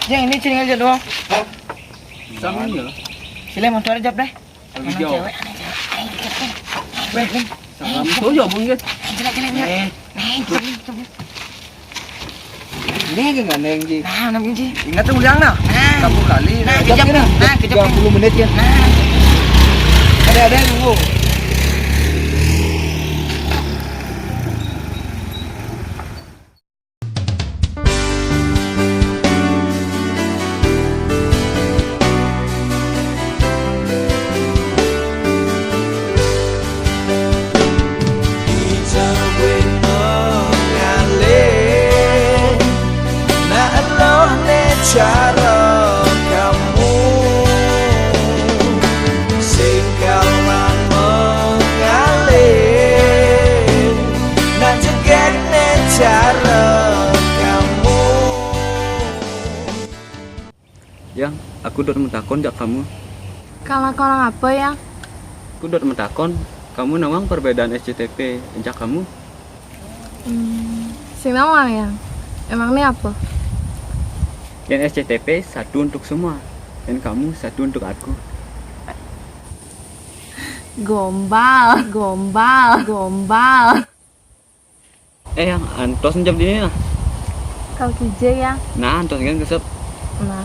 Yang ini cing aja doang. Sama ya. Sila motor aja deh. Lagi jauh. Weh, Sama số giờ pun kan. Ini kan neng ji. Nah, namanya sih. Ingat tuh ulang nah. Kamu lali. Nah, kejap nah. nah, kejap 30 menit ya. Nah, Ada yang nunggu. Cara kamu singkalman mengalir dan jegekne cara kamu. Yang aku udah mentakon jak kamu. Kalau orang apa ya? Aku udah mentakon kamu nawang perbedaan SCTP jak kamu. Sing nawang ya? Emang ini apa? Yang SCTP satu untuk semua dan kamu satu untuk aku. Gombal, gombal, gombal. Yang antos jam ini lah. Kau kijai ya? Nah antos kan kesep. Nah,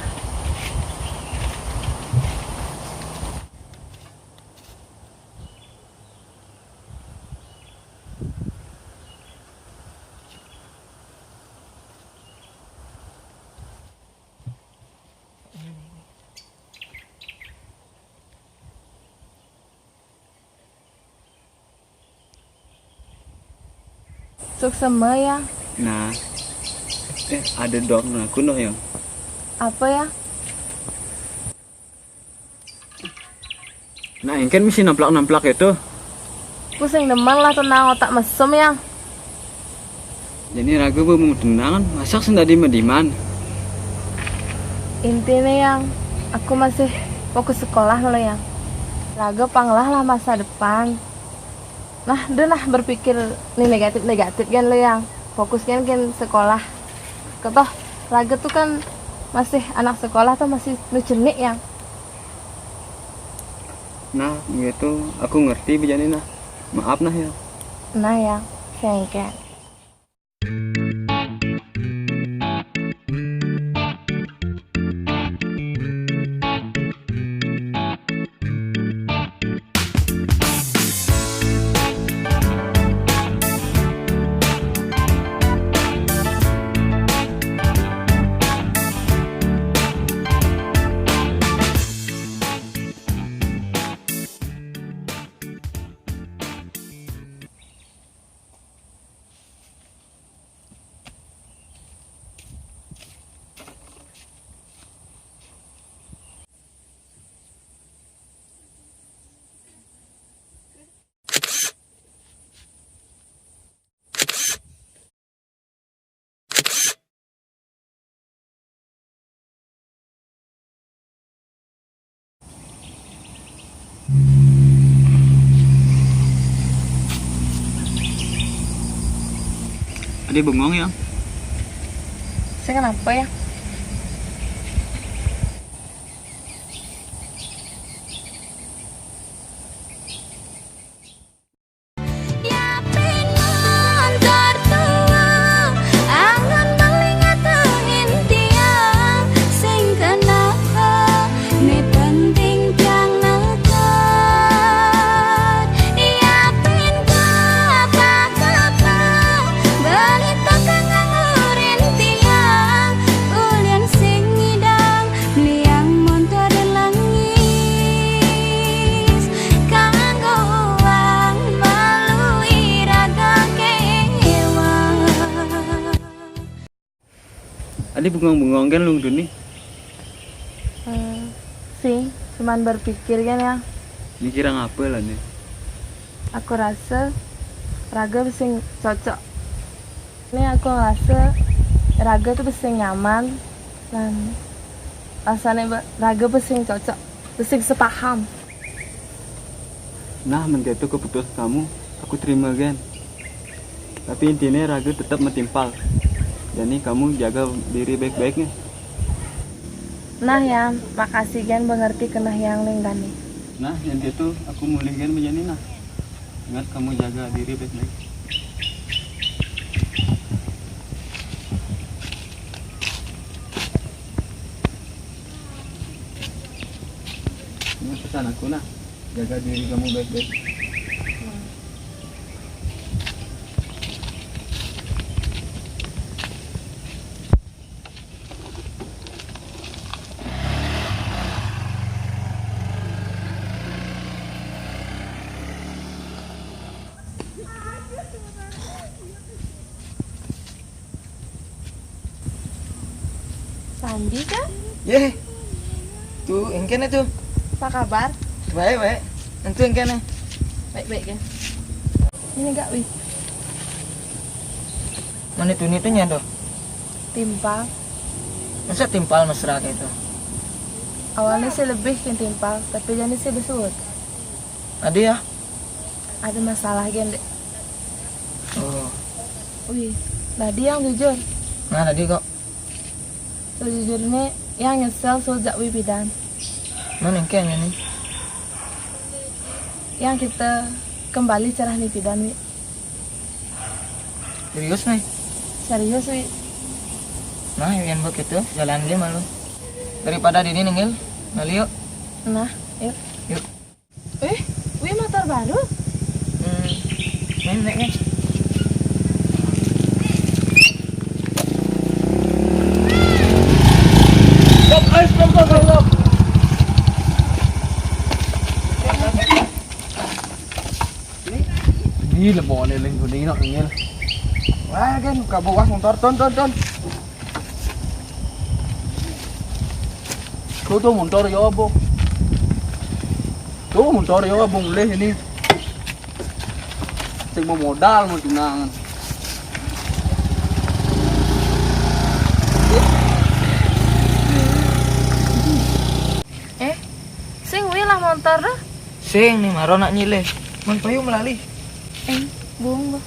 suk sama ya? Nah ada dog aku noh yang. Apa ya? Nah ini kan mesti namplak itu. Pusing demen lah tenang otak mesum ya. Jadi ragu mau tenangan masak senda di mediman. Intinya yang aku masih fokus sekolah lo yang. Raga panglah lah masa depan. Nah, udah nah berpikir nih negatif kan lo yang fokusnya kan sekolah. Ketoh raga tuh kan masih anak sekolah tuh masih nucenik yang. Nah gitu aku ngerti bijani nah. Maaf nah ya. Nah ya, sengket. Ada bengong ya. Saya kenapa ya? Adi bengong-bengong kan lu Duni. Sing cuman berpikir kan ya. Mikir ngapa lah nih? Aku rasa Raga bisa cocok. Ini aku rasa Raga tuh bisa nyaman dan rasanya Raga bisa cocok, bisa sepaham. Nah, menjatuh keputusan kamu, aku terima kan. Tapi intinya Raga tetap metimpal. Jadi kamu jaga diri baik-baiknya. Nah ya, makasih kan mengerti kena yang lenggani. Nah, yang itu aku mulai kan menjadi nah. Ingat kamu jaga diri baik-baik. Ini pesan aku nah, jaga diri kamu baik-baik. Sandi kan? Ye. Tuh, engkene tuh. Apa kabar? Baik, baik. Entu engkene. Baik-baik kan? Ini gak wih, Mana tuh tuh nyado. timpal. Masa timpal mesra kayak itu. Awalnya sih lebih kan timpal, tapi jadi sih besut. Ada ya? Ada masalah kan dek. Oh. Wih, tadi yang jujur. Nah, tadi kok. Sejujurnya yang nyesel sejak wipidan. Mana engkene nih? Yang kita kembali cerah nipidan wi. Serius nih? Serius wi. Nah, yang begitu jalan dia malu. Daripada di ini nenggel. Nali yuk. Nah, yuk. Yuk. Wih motor baru. Naik nih. Stop. Ini lebih boleh lagi ini nak ngel. Wah, kan kabuah motor ton. Kau tu motor ya apa? Tu motor ya apa boleh ini? Sing mau modal mau tunangan. Sing wih lah motor dah. Sing nih maro nak nyileh. Man payu melali. Buang bah.